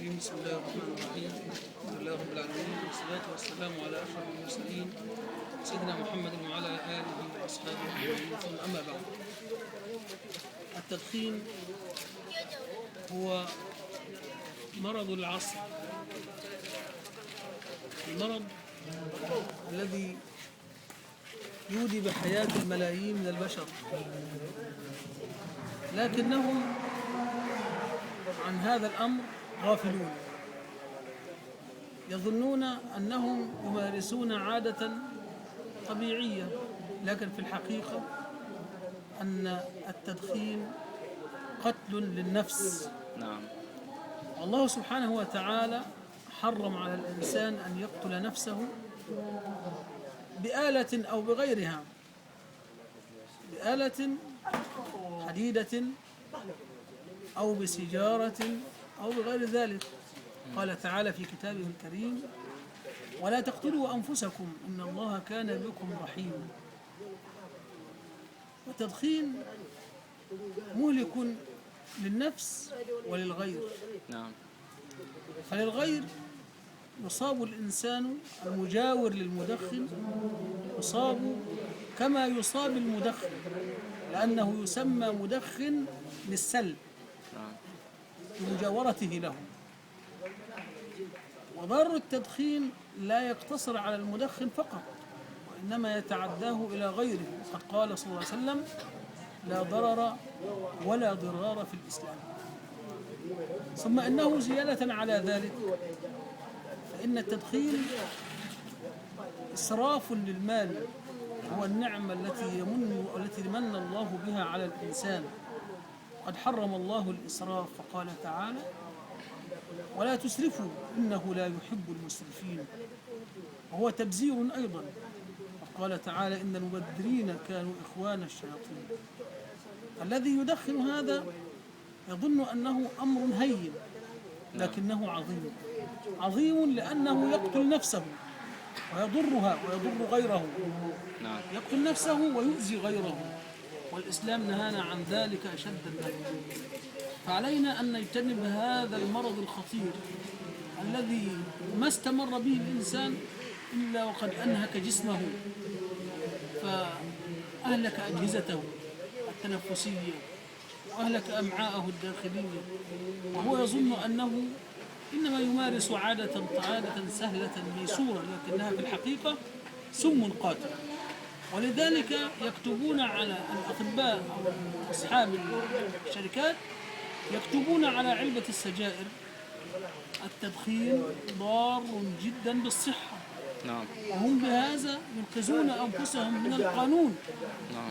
الرجيم. بسم الله الرحمن الرحيم. الحمد لله رب العالمين، والصلاة والسلام على أشرف المرسلين سيدنا محمد وعلى آله وأصحابه أجمعين، ثم أما بعد. التدخين هو مرض العصر، المرض الذي يودي بحياة الملايين من البشر، لكنهم عن هذا الأمر غافلون، يظنون أنهم يمارسون عادة طبيعية، لكن في الحقيقة أن التدخين قتل للنفس. نعم. الله سبحانه وتعالى حرم على الإنسان أن يقتل نفسه بآلة أو بغيرها، بآلة حديدة أو بسجارة أو بغير ذلك. قال تعالى في كتابه الكريم: ولا تقتلوا أنفسكم إن الله كان بكم رحيما. والتدخين مهلك للنفس وللغير. نعم. فللغير يصاب الإنسان المجاور للمدخن، يصاب كما يصاب المدخن، لأنه يسمى مدخن للسلب بمجاورته له. وضرر التدخين لا يقتصر على المدخن فقط، وإنما يتعداه إلى غيره. قد قال صلى الله عليه وسلم: لا ضرر ولا ضرار في الإسلام. ثم إنه زيادة على ذلك فإن التدخين إسراف للمال، هو النعمة التي من الله بها على الإنسان. قد حرم الله الإسراف فقال تعالى: ولا تسرفوا إنه لا يحب المسرفين. وهو تبذير أيضا، قال تعالى: إن المبذرين كانوا إخوان الشياطين. الذي يدخن هذا يظن أنه أمر هين، لكنه عظيم، عظيم لأنه يقتل نفسه ويضرها ويضر غيره. يقتل نفسه ويؤذي غيره، والإسلام نهانا عن ذلك أشد النهي. فعلينا أن نجتنب هذا المرض الخطير الذي ما استمر به الإنسان إلا وقد أنهك جسمه، فأهلك أجهزته التنفسية وأهلك أمعاءه الداخلية، وهو يظن أنه إنما يمارس عادة سهلة ميسورة، لكنها في الحقيقة سم قاتل. ولذلك يكتبون على الأطباء أو أصحاب الشركات، يكتبون على علبة السجائر: التدخين ضار جدا بالصحة. نعم. وهم بهذا ينقذون أنفسهم من القانون.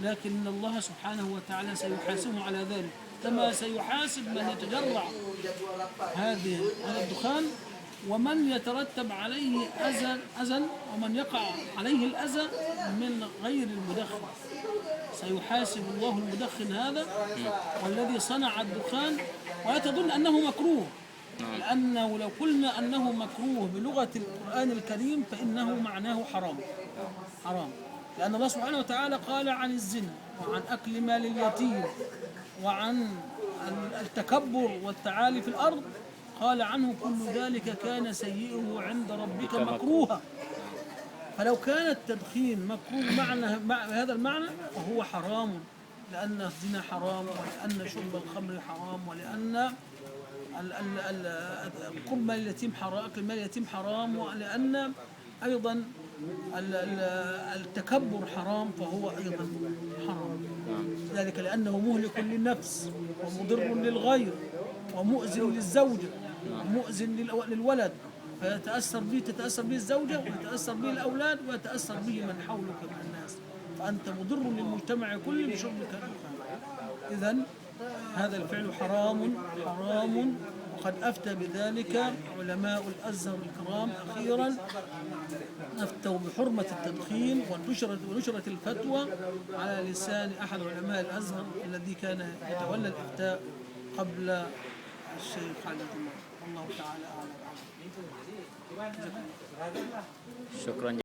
لكن الله سبحانه وتعالى سيحاسبهم على ذلك، كما سيحاسب من يتجرع هذا الدخان ومن يترتب عليه أذى ومن يقع عليه الأذى من غير المدخن. سيحاسب الله المدخن هذا والذي صنع الدخان ويتظن أنه مكروه، لأنه لو قلنا أنه مكروه بلغة القرآن الكريم فإنه معناه حرام. حرام، لأن الله سبحانه وتعالى قال عن الزنا وعن أكل مال اليتيم وعن التكبر والتعالي في الأرض، قال عنه: كل ذلك كان سيئه عند ربك مكروها. فلو كان التدخين مكروه بهذا المعنى فهو حرام، لأن الزنا حرام، ولأن شرب الخمر حرام، ولأن قرب مال اليتيم حرام، أكل مال اليتيم حرام، ولأن أيضا التكبر حرام، فهو أيضا حرام. ذلك لأنه مهلك للنفس ومضر للغير ومؤذن للزوجة ومؤذن للولد، فيتأثر به الزوجة ويتأثر به الأولاد ويتأثر به من حولك من الناس، فأنت مضر للمجتمع كله بشربك الدخان. إذن هذا الفعل حرام حرام، وقد أفتى بذلك علماء الأزهر الكرام أخيرا، أفتوا بحرمة التدخين، ونشرت الفتوى على لسان أحد علماء الأزهر الذي كان يتولى الإفتاء قبل الشيخ علي جمعة. الله تعالى أعلم. شكرا.